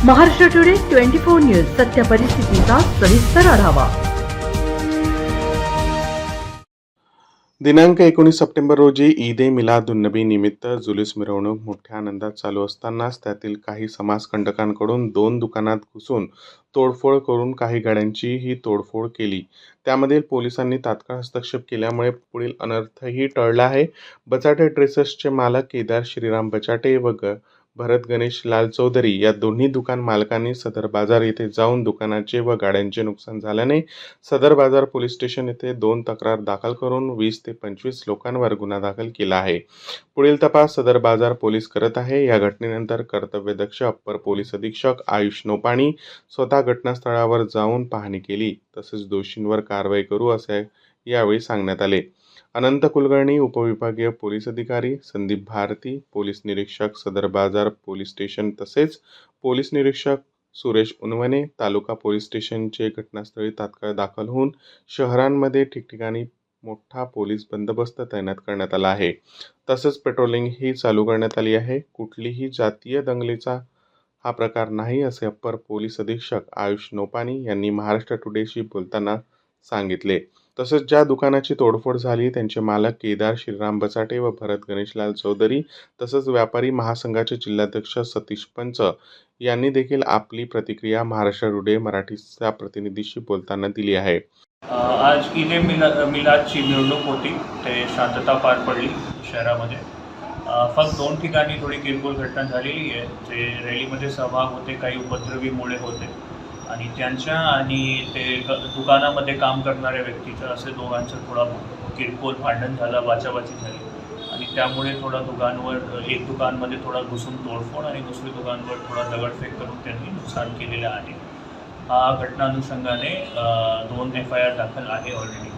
Maharashtra today 24 news सत्य परिस्थितीचा सविस्तर आढावा। दिनांक 19 सप्टेंबर रोजी ईद ए मिलादुन्नबी निमित्त जुलूस मिरवणूक मोठ्या आनंदात चालू असतानाच त्यातील काही समाजकंटकांकडून 2 दुकानात घुसून तोडफोड करून काही गाड्यांचीही तोडफोड केली। त्यामध्ये पोलिसांनी तात्काळ हस्तक्षेप केल्यामुळे पुढील अनर्थही टळला आहे। बचाटे ड्रेसेसचे मालक केदार श्रीराम बचाटे व भरत गणेश लाल चौधरी या दोन्ही दुकान मालकांनी सदर बाजार येथे जाऊन दुकानाचे व गाड्यांचे नुकसान झाल्याने सदर बाजार पोलीस स्टेशन येथे 2 तक्रार दाखल करून 20 ते 25 लोकांवर गुन्हा दाखल केला आहे। पुढील तपास सदर बाजार पोलीस करत आहे। या घटनेनंतर कर्तव्यदक्ष अप्पर पोलीस अधीक्षक आयुष नोपाणी स्वतः घटनास्थळावर जाऊन पाहणी केली, तसेच दोषींवर कारवाई करू असे यावेळी सांगण्यात आले। अनंत कुलकर्णी उपविभागीय पोलीस अधिकारी, संदीप भारती पोलीस निरीक्षक सदर बाजार पोलीस स्टेशन तसेच पोलीस निरीक्षक सुरेश उनवणे तालुका पोलीस स्टेशनचे घटनास्थळी तात्काळ दाखल होऊन शहरांमध्ये ठिकठिकाणी मोठा पोलीस बंदोबस्त तैनात करण्यात आला आहे। तसेच पेट्रोलिंग ही चालू करण्यात आली आहे। कुठलीही जातीय दंगलीचा हा प्रकार नाही असे अप्पर पोलीस अधीक्षक आयुष नोपाणी यांनी महाराष्ट्र टुडेशी बोलताना सांगितले। तसेच ज्या दुकानाची तोडफोड झाली त्यांचे मालक केदार श्रीराम बचाटे व भरत गणेशलाल चौधरी तसेच व्यापारी महासंघाचे जिल्हाध्यक्ष सतीश पंच यांनी देखील आपली प्रतिक्रिया महाराष्ट्र टुडे मराठीच्या प्रतिनिधीशी बोलताना दिली आहे। आज ईद ए मिलादची मिरवणूक होती, ते शांतता पार पडली शहरामध्ये। फक्त 2 ठिकाणी थोडी किरकोळ घटना झालेली आहे। ते रॅलीमध्ये सहभाग होते, काही उपद्रवी मुळे होते आणि त्यांच्या आणि ते दुकानामध्ये काम करणाऱ्या व्यक्तीचं असे दोघांचं थोडा किरकोळ भांडण झालं, वाचावाची झाली आणि त्यामुळे थोडा एक दुकानमध्ये थोडा घुसून तोडफोड आणि दुसरी दुकानवर थोडा दगडफेक करून त्यांनी नुकसान केलेलं आहे। हा घटना अनुषंगाने 2 FIR दाखल आहे ऑलरेडी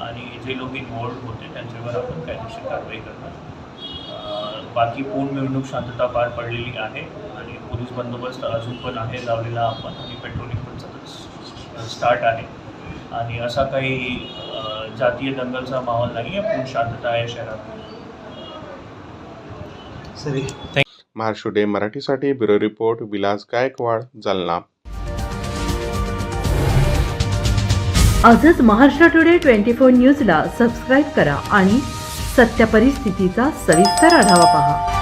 आणि जे लोक इन्व्हॉल्व होते त्यांच्यावर आपण कायदेशीर कारवाई करणार। बाकी पूर्ण मिरवणूक शांतता पार पडलेली आहे आणि पोलीस बंदोबस्त अजून पण आहे लावलेला आपण आणि पेट्रोलिंग पण सतत स्टार्ट आहे आणि असा काही जातीय दंगलचा माहोल नाही आहे, पूर्ण शांतता आहे शहरात। महाराष्ट्र टुडे मराठीसाठी ब्युरो रिपोर्ट विलास गायकवाड, जालना। आजच महाराष्ट्र टुडे 24 न्यूजला सबस्क्राईब करा आणि सत्य परिस्थितीचा सविस्तर आढावा पहा।